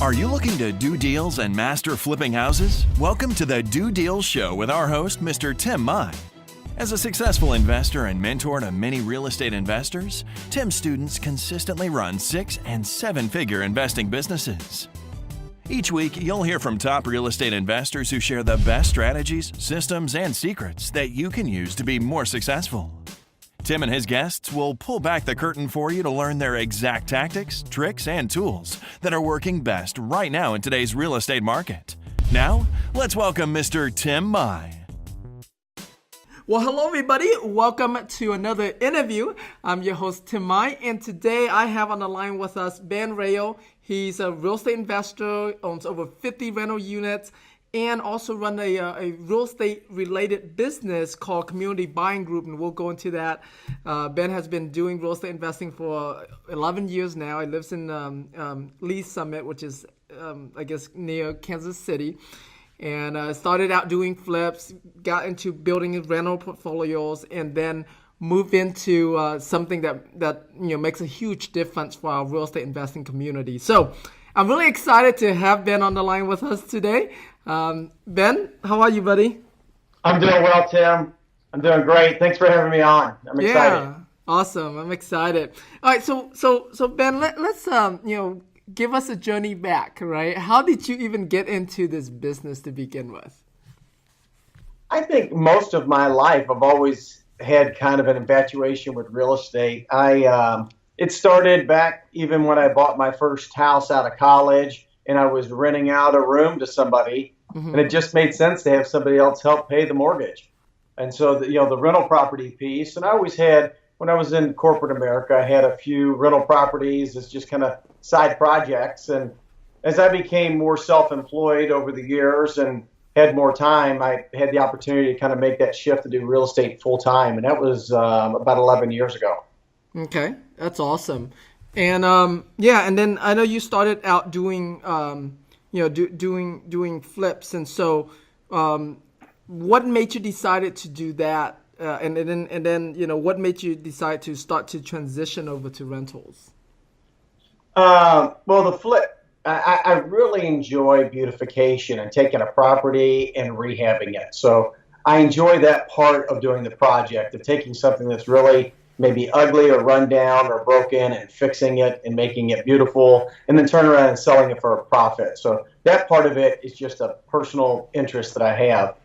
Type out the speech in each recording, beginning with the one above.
Are you looking to do deals and master flipping houses? Welcome to the DoDeals Show with our host, Mr. Tim Mai. As a successful investor and mentor to many real estate investors, Tim's students consistently run 6- and 7-figure investing businesses. Each week, you'll hear from top real estate investors who share the best strategies, systems, and secrets that you can use to be more successful. Tim and his guests will pull back the curtain for you to learn their exact tactics, tricks, and tools that are working best right now in today's real estate market. Now, let's welcome Mr. Tim Mai. Well, hello everybody. Welcome to another interview. I'm your host, Tim Mai, and today I have on the line with us Ben Rao. He's a real estate investor, owns over 50 rental units, and also run a real estate related business called Community Buying Group, and we'll go into that. Ben has been doing real estate investing for 11 years now. He lives in Lee Summit, which is, I guess, near Kansas City. And started out doing flips, got into building rental portfolios, and then moved into something that makes a huge difference for our real estate investing community. So I'm really excited to have Ben on the line with us today. Ben, how are you, buddy? I'm doing well, Tim. I'm doing great. Thanks for having me on. I'm excited. Yeah, awesome. I'm excited. All right, so Ben, let's give us a journey back, right? How did you even get into this business to begin with? I think most of my life I've always had kind of an infatuation with real estate. It started back even when I bought my first house out of college and I was renting out a room to somebody, and it just made sense to have somebody else help pay the mortgage. And so the rental property piece, and I always had, when I was in corporate America, I had a few rental properties as just kind of side projects. And as I became more self-employed over the years and had more time, I had the opportunity to kind of make that shift to do real estate full time. And that was about 11 years ago. Okay, that's awesome. And and then I know you started out doing, doing flips. And so what made you decided to do that? And then what made you decide to start to transition over to rentals? Well, the flip, I really enjoy beautification and taking a property and rehabbing it. So I enjoy that part of doing the project, of taking something that's really maybe ugly or run down or broken and fixing it and making it beautiful, and then turn around and selling it for a profit. So that part of it is just a personal interest that I have.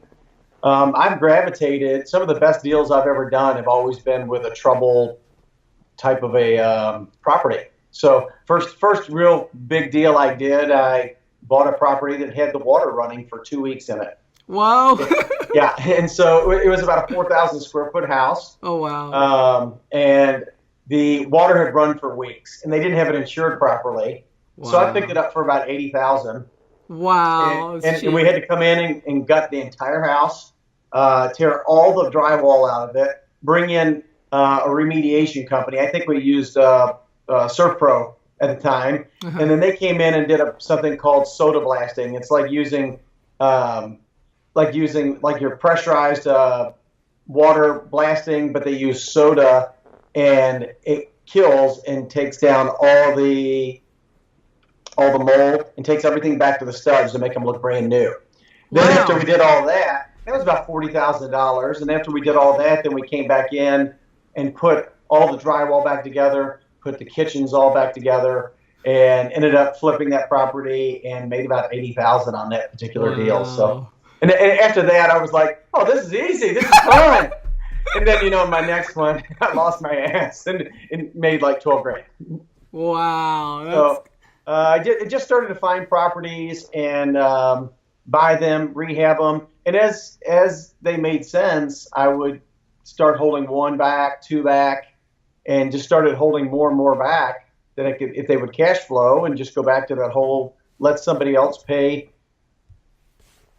I've gravitated, some of the best deals I've ever done have always been with a trouble type of a property. So first real big deal I did, I bought a property that had the water running for 2 weeks in it. Wow. Yeah, and so it was about a 4,000 square foot house. Oh, wow. And the water had run for weeks, and they didn't have it insured properly. Wow. So I picked it up for about $80,000. Wow. And we had to come in and gut the entire house, tear all the drywall out of it, bring in a remediation company. I think we used Surf Pro at the time. And then they came in and did something called soda blasting. It's like using your pressurized water blasting, but they use soda, and it kills and takes down all the mold and takes everything back to the studs to make them look brand new. Then after we did all that was about $40,000. And after we did all that, then we came back in and put all the drywall back together, put the kitchens all back together, and ended up flipping that property and made about $80,000 on that particular deal. So, and after that, I was like, oh, this is easy. This is fun. And then, my next one, I lost my ass and made like 12 grand. Wow. So I just started to find properties and buy them, rehab them. And as they made sense, I would start holding one back, two back, and just started holding more and more back that I could, if they would cash flow, and just go back to that whole let somebody else pay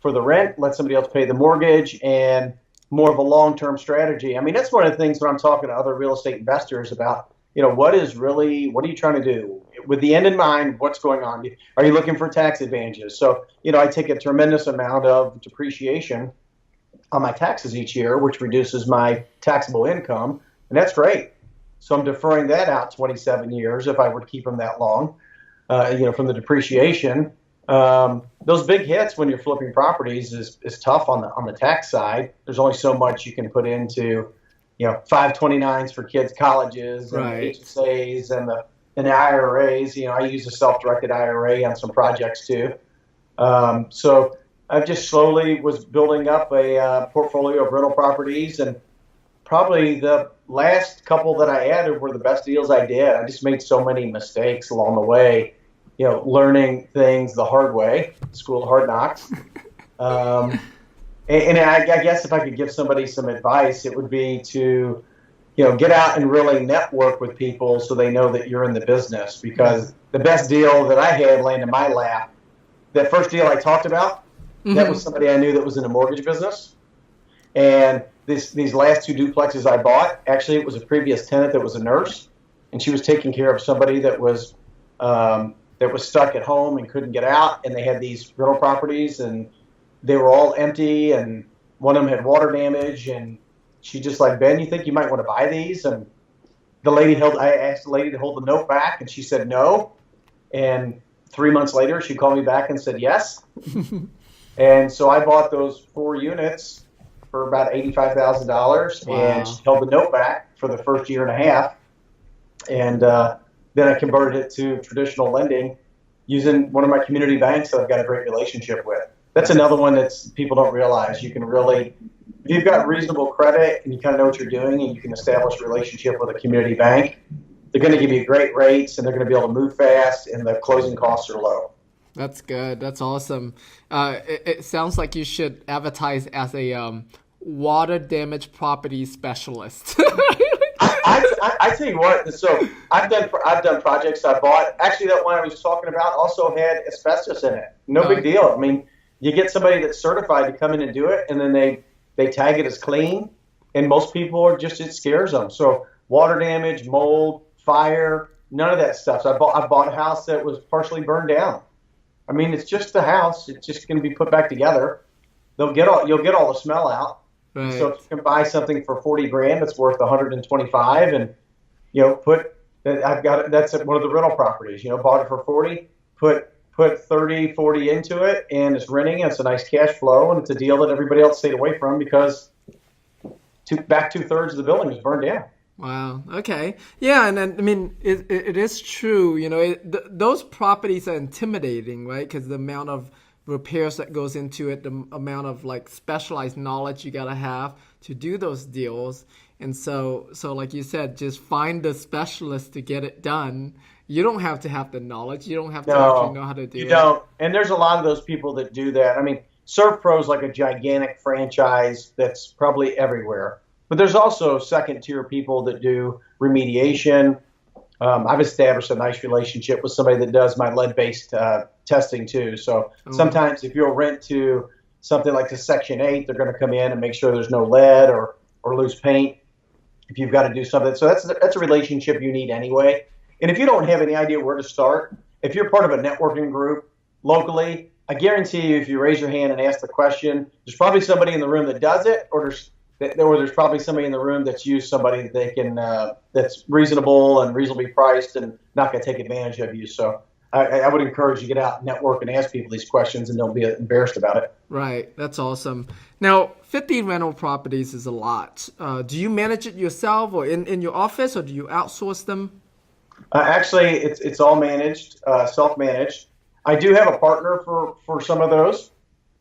for the rent, let somebody else pay the mortgage, and more of a long-term strategy. I mean, that's one of the things when I'm talking to other real estate investors about, what are you trying to do? With the end in mind, what's going on? Are you looking for tax advantages? So, I take a tremendous amount of depreciation on my taxes each year, which reduces my taxable income, and that's great. So I'm deferring that out 27 years if I were to keep them that long. from the depreciation. Those big hits when you're flipping properties is tough on the tax side. There's only so much you can put into, 529s for kids' colleges and Right. HSAs and the IRAs. I use a self-directed IRA on some projects too. So I just slowly was building up a portfolio of rental properties, and probably the last couple that I added were the best deals I did. I just made so many mistakes along the way, learning things the hard way, school of hard knocks. And I guess if I could give somebody some advice, it would be to, get out and really network with people so they know that you're in the business. Because the best deal that I had land in my lap, that first deal I talked about, that was somebody I knew that was in the mortgage business. And these last two duplexes I bought, actually it was a previous tenant that was a nurse, and she was taking care of somebody that was stuck at home and couldn't get out, and they had these rental properties, and they were all empty, and one of them had water damage, and she just like, Ben, you think you might want to buy these? And I asked the lady to hold the note back, and she said no. And 3 months later, she called me back and said yes. And so I bought those 4 units for about $85,000, Wow. and she held the note back for the first year and a half. And then I converted it to traditional lending using one of my community banks that I've got a great relationship with. That's another one that people don't realize. You can really, if you've got reasonable credit and you kind of know what you're doing and you can establish a relationship with a community bank, they're going to give you great rates and they're going to be able to move fast and the closing costs are low. That's good. That's awesome. It sounds like you should advertise as a water damage property specialist. I tell you what. So I've done projects I bought. Actually, that one I was talking about also had asbestos in it. No big deal. I mean, you get somebody that's certified to come in and do it, and then they tag it as clean. And most people it scares them. So water damage, mold, fire, none of that stuff. So I bought a house that was partially burned down. I mean, it's just a house. It's just going to be put back together. You'll get all the smell out. Right. So if you can buy something for $40,000 that's worth $125,000, and that's one of the rental properties. Bought it for $40,000, put $30,000-$40,000 into it, and it's renting. And it's a nice cash flow, and it's a deal that everybody else stayed away from because back 2/3 of the building was burned down. Wow. Okay. Yeah, and then, I mean, it is true. Those properties are intimidating, right? Because the amount of repairs that goes into it, the amount of like specialized knowledge you gotta have to do those deals. And so like you said, just find the specialist to get it done. You don't have to have the knowledge. You don't have to actually know how to do it. You don't. And there's a lot of those people that do that. I mean, ServPro is like a gigantic franchise that's probably everywhere. But there's also second-tier people that do remediation. I've established a nice relationship with somebody that does my lead-based testing too. So sometimes if you'll rent to something like the Section 8, they're going to come in and make sure there's no lead or loose paint if you've got to do something. So that's a relationship you need anyway. And if you don't have any idea where to start, if you're part of a networking group locally, I guarantee you if you raise your hand and ask the question, there's probably somebody in the room that does it, or there's probably somebody in the room that's used somebody that they can that's reasonable and reasonably priced and not going to take advantage of you. So I would encourage you to get out and network and ask people these questions and don't be embarrassed about it. Right. That's awesome. Now, 50 rental properties is a lot. Do you manage it yourself or in your office, or do you outsource them? Actually, it's all managed, self-managed. I do have a partner for some of those,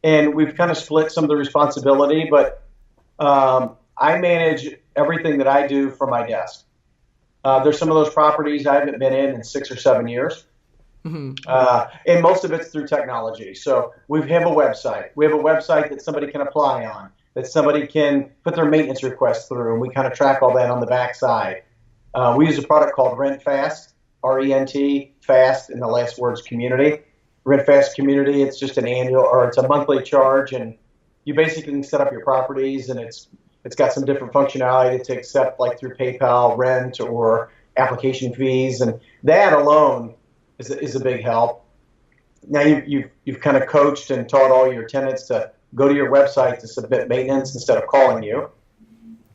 and we've kind of split some of the responsibility, but I manage everything that I do from my desk. There's some of those properties I haven't been in 6 or 7 years. Mm-hmm. And most of it's through technology. So we have a website. We have a website that somebody can apply on, that somebody can put their maintenance requests through, and we kind of track all that on the backside. We use a product called RentFast, R-E-N-T, FAST, and the last word's community. RentFast Community, it's just it's a monthly charge, and you basically can set up your properties, and it's got some different functionality to accept, like through PayPal, rent, or application fees, and that alone is a big help. Now you've kind of coached and taught all your tenants to go to your website to submit maintenance instead of calling you.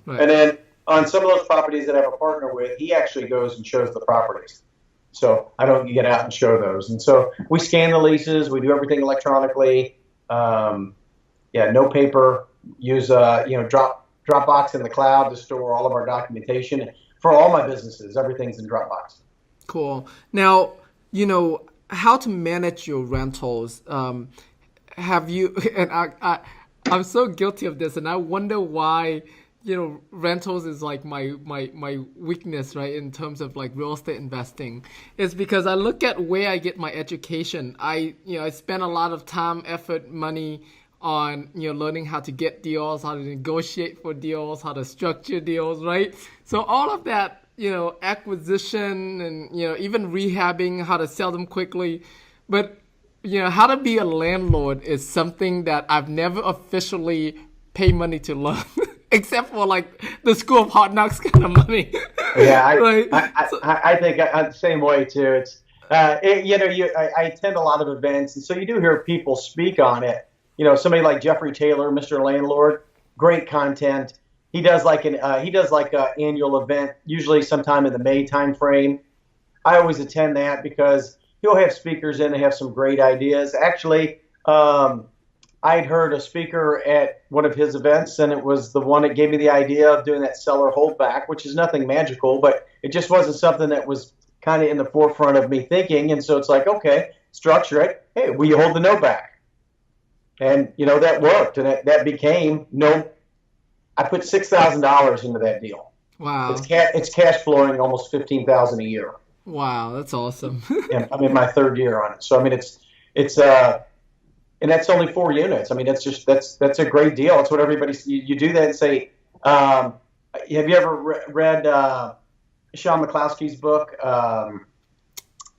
Right. And then on some of those properties that I have a partner with, he actually goes and shows the properties. So I don't get out and show those. And so we scan the leases. We do everything electronically. No paper. Use Dropbox in the cloud to store all of our documentation. For all my businesses, everything's in Dropbox. Cool. Now, how to manage your rentals. Have you, and I'm so guilty of this, and I wonder why, rentals is like my weakness, right, in terms of like real estate investing. It's because I look at where I get my education. I spend a lot of time, effort, money on learning how to get deals, how to negotiate for deals, how to structure deals, right? So all of that, acquisition and even rehabbing, how to sell them quickly, but how to be a landlord is something that I've never officially paid money to learn, except for like the School of Hard Knocks kind of money. Yeah, right? I think I'm the same way too. It's I attend a lot of events, and so you do hear people speak on it. Somebody like Jeffrey Taylor, Mr. Landlord, great content. He does like an annual event, usually sometime in the May time frame. I always attend that because he'll have speakers in. They have some great ideas. Actually, I'd heard a speaker at one of his events, and it was the one that gave me the idea of doing that seller holdback, which is nothing magical, but it just wasn't something that was kind of in the forefront of me thinking. And so it's like, okay, structure it. Hey, will you hold the note back? And, that worked. And that became I put $6,000 into that deal. Wow. It's cash flowing almost $15,000 a year. Wow, that's awesome. And I'm in my third year on it. So, I mean, it's and that's only 4 units. I mean, that's a great deal. It's what everybody, you do that and say, have you ever read Sean McCloskey's book?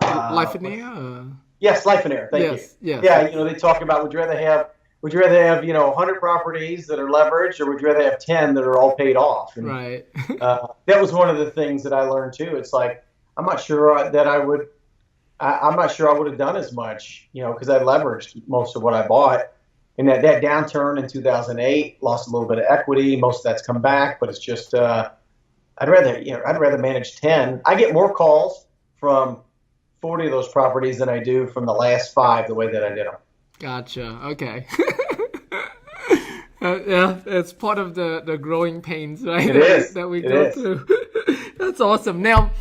Life in Air? Yes, Life in Air. Thank you. Yes. Yeah, they talk about would you rather have 100 properties that are leveraged, or would you rather have 10 that are all paid off? And, right. that was one of the things that I learned too. It's like I'm not sure that I would have done as much, because I leveraged most of what I bought. And that downturn in 2008, lost a little bit of equity. Most of that's come back, but it's just I'd rather manage 10. I get more calls from 40 of those properties than I do from the last 5 the way that I did them. Gotcha. Okay. Yeah, it's part of the growing pains, right? It is. That we go through. That's awesome. Now,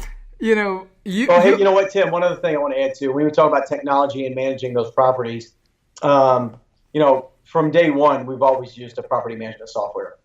hey, you know what, Tim? One other thing I want to add to. We were talking about technology and managing those properties. From day one, we've always used a property management software.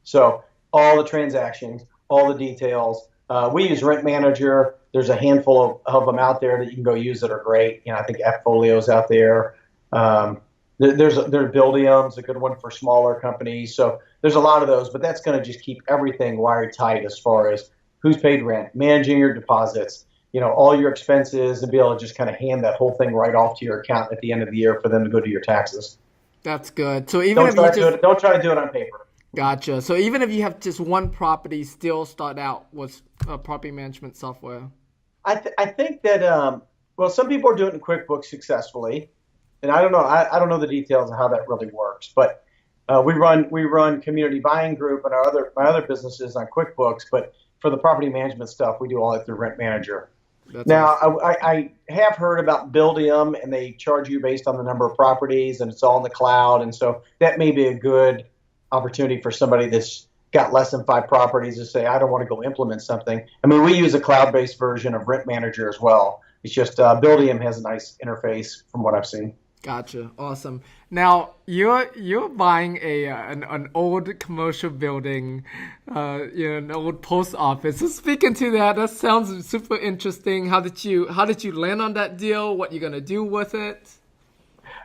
So all the transactions, all the details. We use Rent Manager. There's a handful of them out there that you can go use that are great. I think Appfolio's out there. There's Buildium's a good one for smaller companies. So there's a lot of those, but that's going to just keep everything wired tight as far as who's paid rent, managing your deposits, all your expenses, and be able to just kind of hand that whole thing right off to your account at the end of the year for them to go do your taxes. That's good. So don't try to do it on paper. Gotcha. So even if you have just one property, still start out with property management software. I think that some people are doing it in QuickBooks successfully, and I don't know. I don't know the details of how that really works, but we run Community Buying Group and my other businesses on QuickBooks, but for the property management stuff, we do all that through Rent Manager. That's now, awesome. I have heard about Buildium, and they charge you based on the number of properties, and it's all in the cloud, and so that may be a good opportunity for somebody that's got less than 5 properties to say, I don't want to go implement something. I mean, we use a cloud-based version of Rent Manager as well. It's just Buildium has a nice interface from what I've seen. Gotcha. Awesome. Now you're buying an old commercial building, an old post office. So speaking to that sounds super interesting. How did you land on that deal? What you gonna do with it?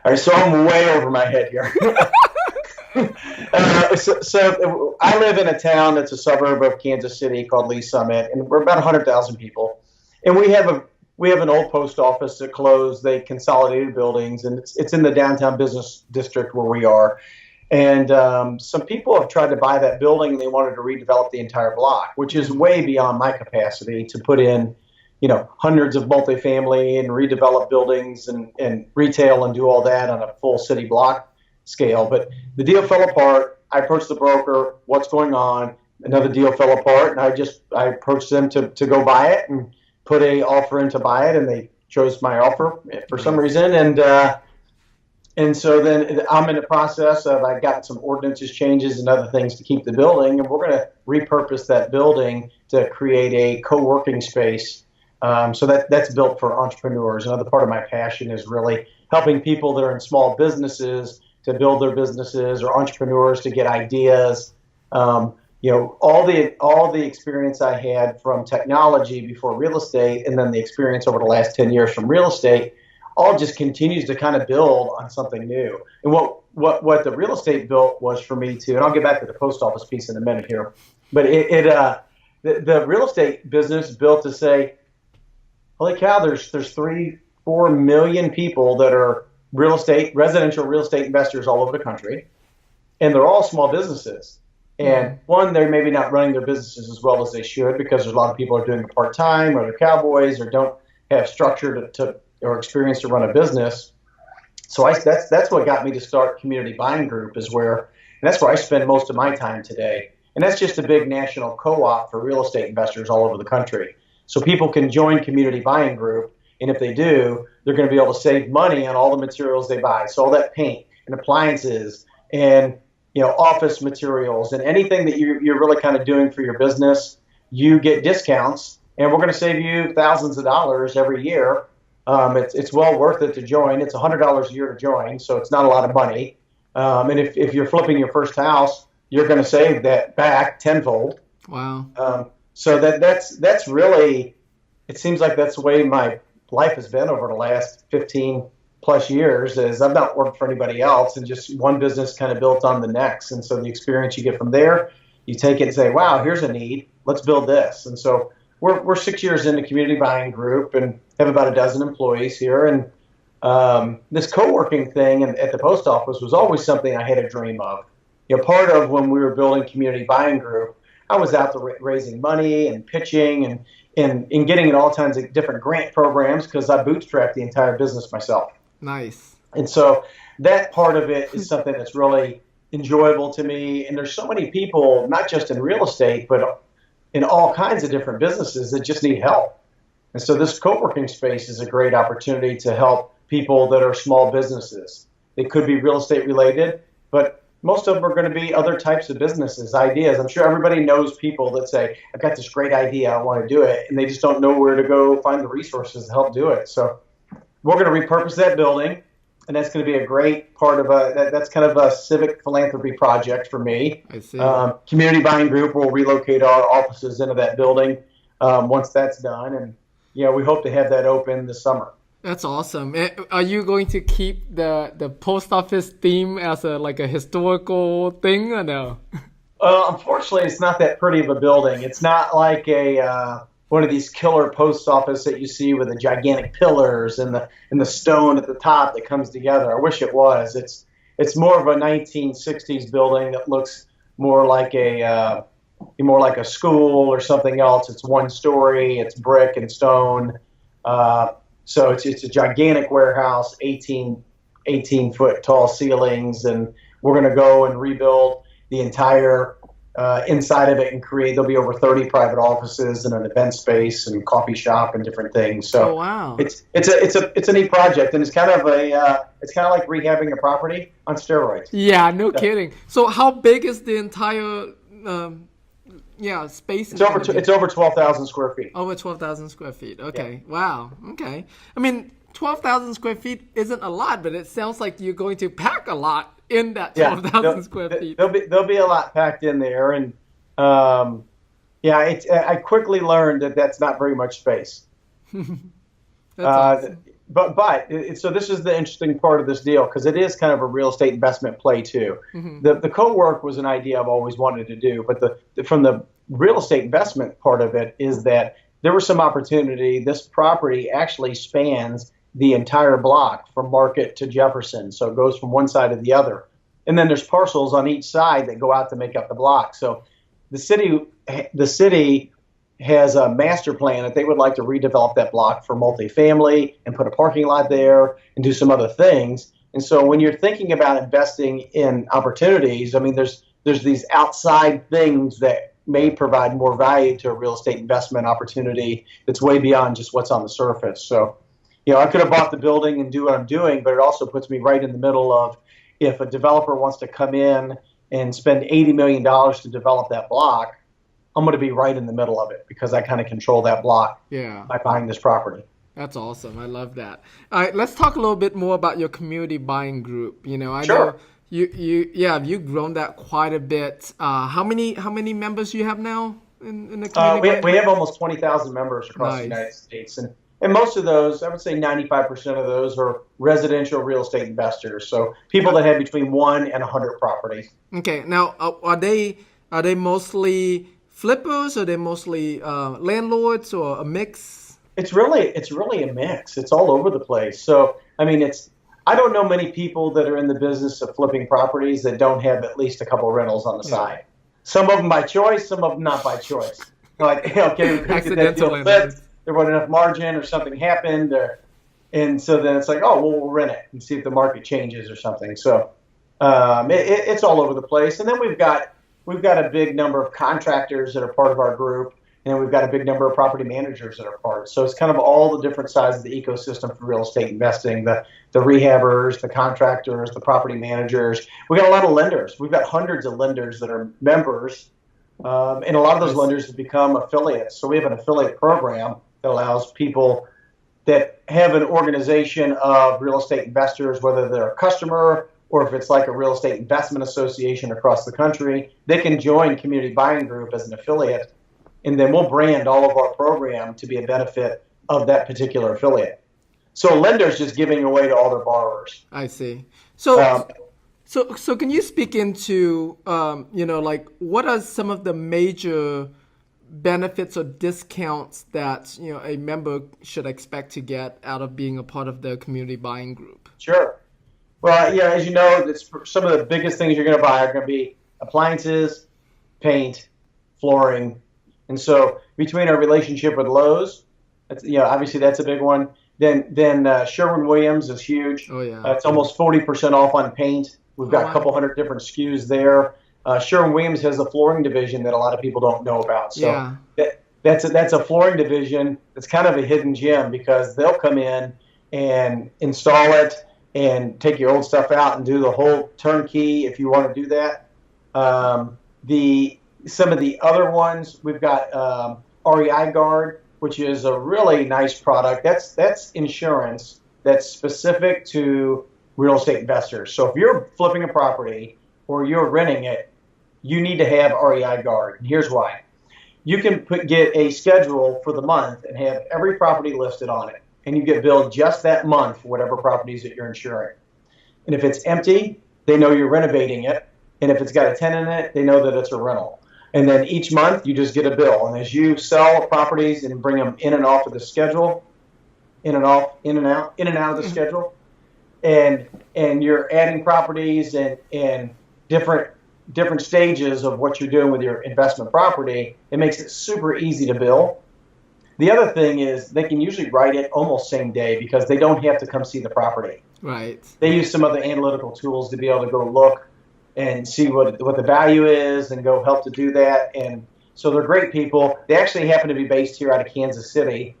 All right, so I'm way over my head here. So I live in a town that's a suburb of Kansas City called Lee Summit, and we're about 100,000 people. And we have an old post office that closed. They consolidated buildings, and it's in the downtown business district where we are. And some people have tried to buy that building, and they wanted to redevelop the entire block, which is way beyond my capacity to put in, hundreds of multifamily and redevelop buildings and retail and do all that on a full city block scale. But the deal fell apart. I approached the broker. What's going on? Another deal fell apart, and I approached them to go buy it and put a offer in to buy it, and they chose my offer for some reason. And so then I'm in the process of, I've got some ordinances changes and other things to keep the building, and we're going to repurpose that building to create a co-working space. So that's built for entrepreneurs. Another part of my passion is really helping people that are in small businesses to build their businesses, or entrepreneurs to get ideas. All the experience I had from technology before real estate, and then the experience over the last 10 years from real estate, all just continues to kind of build on something new. And what the real estate built was for me too, and I'll get back to the post office piece in a minute here, but the real estate business built to say, holy cow, there's 3-4 million people that are residential real estate investors all over the country, and they're all small businesses. And one, they're maybe not running their businesses as well as they should, because there's a lot of people are doing it part-time, or they're cowboys, or don't have structure or experience to run a business. So that's what got me to start Community Buying Group, and that's where I spend most of my time today. And that's just a big national co-op for real estate investors all over the country. So people can join Community Buying Group, and if they do, they're going to be able to save money on all the materials they buy. So all that paint and appliances and office materials and anything that you're really kind of doing for your business, you get discounts, and we're going to save you thousands of dollars every year. It's well worth it to join. It's $100 a year to join, so it's not a lot of money. And if you're flipping your first house, you're going to save that back tenfold. Wow. So that's really, it seems like that's the way my life has been over the last 15 plus years, is I've not worked for anybody else, and just one business kind of built on the next. And so the experience you get from there, you take it and say, wow, here's a need, let's build this. And so we're 6 years into Community Buying Group and have about a dozen employees here. And this co-working thing at the post office was always something I had a dream of. Part of when we were building Community Buying Group, I was out there raising money and pitching and getting in all kinds of different grant programs, because I bootstrapped the entire business myself. Nice. And so that part of it is something that's really enjoyable to me. And there's so many people, not just in real estate, but in all kinds of different businesses, that just need help. And so this co-working space is a great opportunity to help people that are small businesses. They could be real estate related, but most of them are going to be other types of businesses, ideas. I'm sure everybody knows people that say, I've got this great idea, I want to do it, and they just don't know where to go find the resources to help do it. So we're going to repurpose that building, and that's going to be a great part of that's kind of a civic philanthropy project for me. I see. Community Buying Group will relocate our offices into that building once that's done, and we hope to have that open this summer. That's awesome. Are you going to keep the post office theme as a historical thing, or no? Unfortunately, it's not that pretty of a building. It's not like one of these killer post office that you see with the gigantic pillars and the stone at the top that comes together. I wish it was. It's more of a 1960s building that looks more like a school or something else. It's one story. It's brick and stone. So it's a gigantic warehouse, 18 foot tall ceilings, and we're going to go and rebuild the entire inside of it and there'll be over 30 private offices and an event space and coffee shop and different things. So wow. It's a neat project, and it's kind of like rehabbing a property on steroids. Yeah, no kidding. So how big is the entire space? It's over 12,000 square feet. Over 12,000 square feet. Okay. Yeah. Wow. Okay. I mean, 12,000 square feet isn't a lot, but it sounds like you're going to pack a lot in that 12,000 square feet. There'll be a lot packed in there, and I quickly learned that that's not very much space. That's awesome. So this is the interesting part of this deal, because it is kind of a real estate investment play too. Mm-hmm. The co-work was an idea I've always wanted to do, but from the real estate investment part of it is that there was some opportunity. This property actually spans the entire block from Market to Jefferson, so it goes from one side to the other. And then there's parcels on each side that go out to make up the block. So the city has a master plan that they would like to redevelop that block for multifamily and put a parking lot there and do some other things. And so when you're thinking about investing in opportunities, I mean, there's these outside things that may provide more value to a real estate investment opportunity that's way beyond just what's on the surface. So, I could have bought the building and do what I'm doing, but it also puts me right in the middle of, if a developer wants to come in and spend $80 million to develop that block, I'm going to be right in the middle of it because I kind of control that block by buying this property. That's awesome. I love that. All right, let's talk a little bit more about your community buying group. I Sure. know you've grown that quite a bit. How many members do you have now in the community? We have almost 20,000 members across the United States, and most of those, I would say 95% of those are residential real estate investors. So people that have between 1 and 100 properties. Okay. Now, are they mostly flippers? Are they mostly landlords, or a mix? It's really a mix. It's all over the place. So I don't know many people that are in the business of flipping properties that don't have at least a couple rentals on the side. Some of them by choice, some of them not by choice. Like, okay, we couldn't get that deal flipped. There wasn't enough margin, or something happened, and so then it's like, oh, well, we'll rent it and see if the market changes or something. So it's all over the place. And then we've got a big number of contractors that are part of our group, and then we've got a big number of property managers that are part. So it's kind of all the different sides of the ecosystem for real estate investing: the rehabbers, the contractors, the property managers. We got a lot of lenders. We've got hundreds of lenders that are members, and a lot of those lenders have become affiliates. So we have an affiliate program that allows people that have an organization of real estate investors, whether they're a customer or if it's like a real estate investment association across the country, they can join Community Buying Group as an affiliate, and then we'll brand all of our program to be a benefit of that particular affiliate. So a lender's just giving away to all their borrowers. I see. So can you speak into, like, what are some of the major benefits or discounts that a member should expect to get out of being a part of the Community Buying Group? Sure. Well, as you know, some of the biggest things you're going to buy are going to be appliances, paint, flooring, and so between our relationship with Lowe's, obviously that's a big one. Then Sherwin-Williams is huge. Oh yeah. It's almost 40% off on paint. We've got a couple hundred different SKUs there. Sherwin-Williams has a flooring division that a lot of people don't know about. So that's a flooring division that's kind of a hidden gem, because they'll come in and install it and take your old stuff out and do the whole turnkey if you want to do that. Some of the other ones, we've got REI Guard, which is a really nice product. That's insurance that's specific to real estate investors. So if you're flipping a property or you're renting it, you need to have REI Guard. And here's why. You can get a schedule for the month and have every property listed on it, and you get billed just that month for whatever properties that you're insuring. And if it's empty, they know you're renovating it. And if it's got a tenant in it, they know that it's a rental. And then each month you just get a bill. And as you sell properties and bring them in and off of the schedule, in and out of the schedule, and you're adding properties and different stages of what you're doing with your investment property, it makes it super easy to bill. The other thing is they can usually write it almost same day, because they don't have to come see the property. Right. They use some other analytical tools to be able to go look and see what the value is and go help to do that. And so they're great people. They actually happen to be based here out of Kansas City.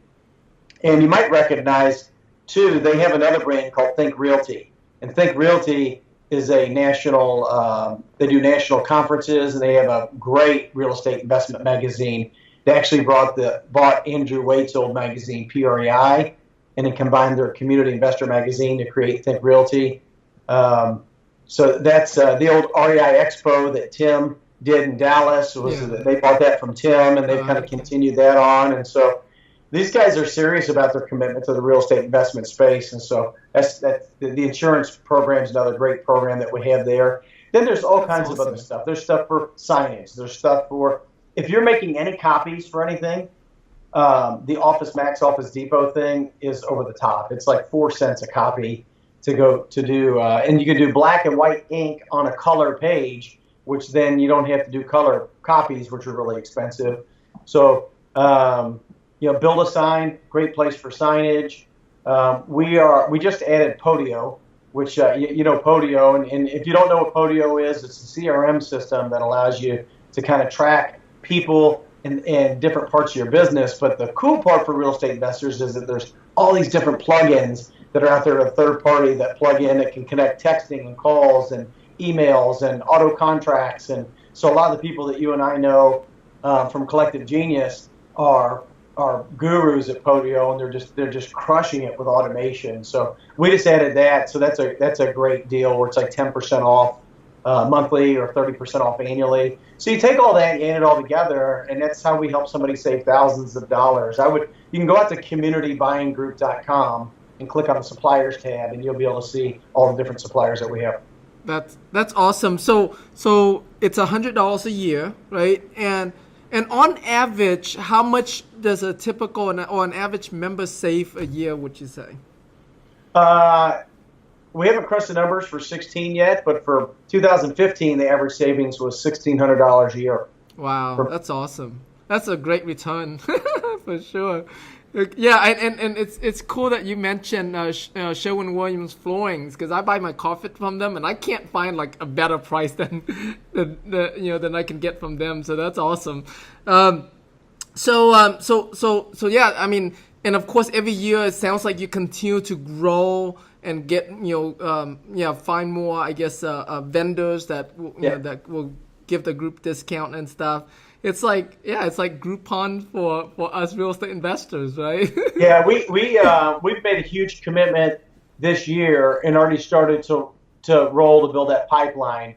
And you might recognize, too, they have another brand called Think Realty. And Think Realty is a national, they do national conferences, and they have a great real estate investment magazine. They actually bought Andrew Waite's old magazine, PREI, and then combined their community investor magazine to create Think Realty. So that's the old REI Expo that Tim did in Dallas. They bought that from Tim, and they've kind of continued that on. And so these guys are serious about their commitment to the real estate investment space. And so that's the insurance program is another great program that we have there. Then there's all kinds of other stuff. There's stuff for signage. There's stuff for, if you're making any copies for anything, the Office Max, Office Depot thing is over the top. It's like 4 cents a copy to go to do, and you can do black and white ink on a color page, which then you don't have to do color copies, which are really expensive. So, Build a Sign, great place for signage. We just added Podio, which Podio, and if you don't know what Podio is, it's a CRM system that allows you to kind of track people in different parts of your business. But the cool part for real estate investors is that there's all these different plugins that are out there, a third party that plug in that can connect texting and calls and emails and auto contracts. And so a lot of the people that you and I know from Collective Genius are gurus at Podio, and they're just crushing it with automation. So we just added that. So that's a great deal where it's like 10% off monthly or 30% off annually. So you take all that and add it all together, and that's how we help somebody save thousands of dollars. You can go out to communitybuyinggroup.com and click on the suppliers tab, and you'll be able to see all the different suppliers that we have. That's awesome. So it's $100 a year, right? And on average, how much does a typical or an average member save a year, would you say? We haven't crushed the numbers for 16 yet, but for 2015, the average savings was $1,600 a year. Wow, that's awesome. That's a great return for sure. Yeah, and it's cool that you mentioned Sherwin-Williams floorings, because I buy my carpet from them, and I can't find like a better price than I can get from them. So that's awesome. So yeah, I mean, and of course every year it sounds like you continue to grow and get find more, I guess, vendors that that will give the group discount and stuff. It's like Groupon for us real estate investors, right? Yeah, we've made a huge commitment this year and already started to roll to build that pipeline.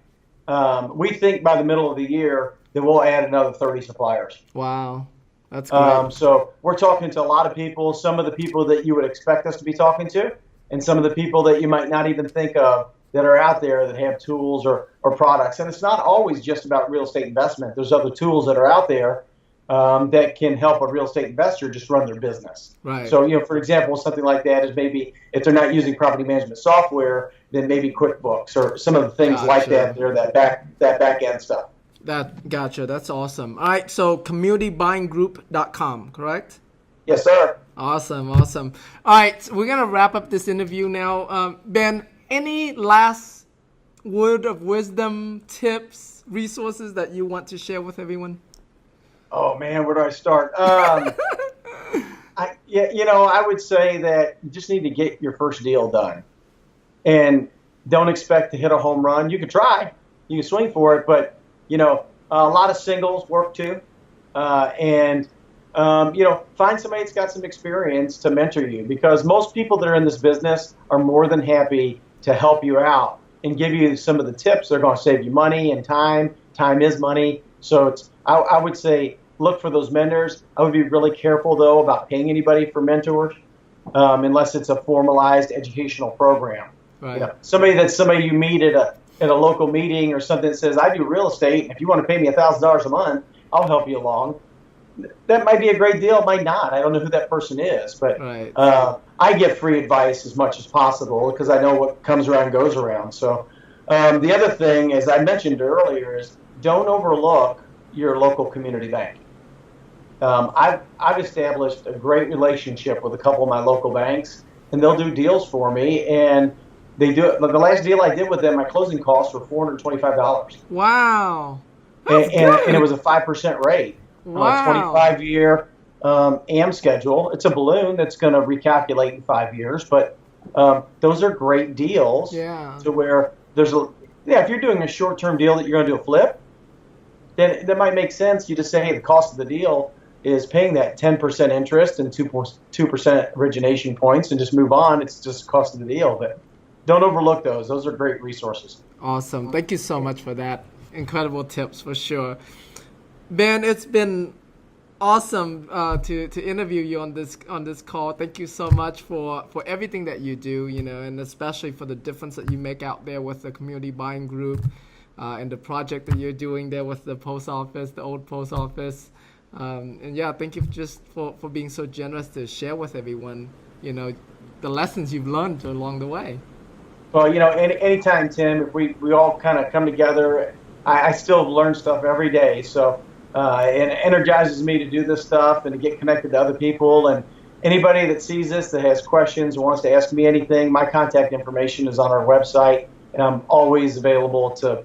We think by the middle of the year that we'll add another 30 suppliers. Wow, that's great. So we're talking to a lot of people, some of the people that you would expect us to be talking to, and some of the people that you might not even think of that are out there that have tools or products. And it's not always just about real estate investment. There's other tools that are out there that can help a real estate investor just run their business. Right. So, for example, something like that is maybe if they're not using property management software, then maybe QuickBooks or some of the things like that. They're that back end stuff. Gotcha. That's awesome. All right. So communitybuyinggroup.com, correct? Yes, sir. Awesome. All right. So we're going to wrap up this interview now. Ben, any last word of wisdom, tips, resources that you want to share with everyone? Oh man, where do I start? I would say that you just need to get your first deal done, and don't expect to hit a home run. You can try, you can swing for it, but a lot of singles work too, and find somebody that's got some experience to mentor you, because most people that are in this business are more than happy to help you out and give you some of the tips. They're going to save you money and time. Time is money. So I would say look for those mentors. I would be really careful, though, about paying anybody for mentors unless it's a formalized educational program. Right. Somebody you meet at a local meeting or something that says, I do real estate, and if you want to pay me $1,000 a month, I'll help you along. That might be a great deal, might not. I don't know who that person is, but right. I give free advice as much as possible because I know what comes around goes around. So the other thing, as I mentioned earlier, is don't overlook your local community bank. I've established a great relationship with a couple of my local banks, and they'll do deals for me, and they do it. The last deal I did with them, my closing costs were $425. Wow. And it was a 5% rate. Wow. 25-year AM schedule. It's a balloon that's going to recalculate in 5 years, but those are great deals. Yeah. To where if you're doing a short-term deal that you're going to do a flip, then that might make sense. You just say, hey, the cost of the deal is paying that 10% interest and 2% origination points, and just move on. It's just the cost of the deal, but don't overlook those. Those are great resources. Awesome. Thank you so much for that. Incredible tips for sure. Ben, it's been awesome to interview you on this call. Thank you so much for everything that you do, and especially for the difference that you make out there with the community buying group and the project that you're doing there with the post office, the old post office. And yeah, thank you just for being so generous to share with everyone, the lessons you've learned along the way. Well, anytime, Tim, if we all kind of come together, I still learn stuff every day. So it energizes me to do this stuff and to get connected to other people. And anybody that sees this that has questions or wants to ask me anything, my contact information is on our website, and I'm always available to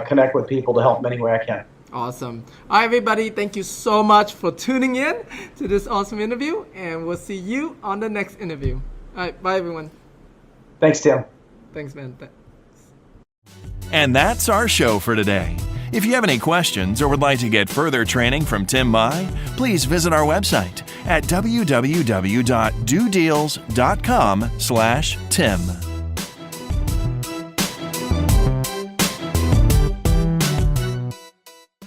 connect with people to help them any way I can. Awesome. All right, everybody, thank you so much for tuning in to this awesome interview, and we'll see you on the next interview. All right, bye, everyone. Thanks, Tim. Thanks, man. And that's our show for today. If you have any questions or would like to get further training from Tim Mai, please visit our website at www.dodeals.com/Tim.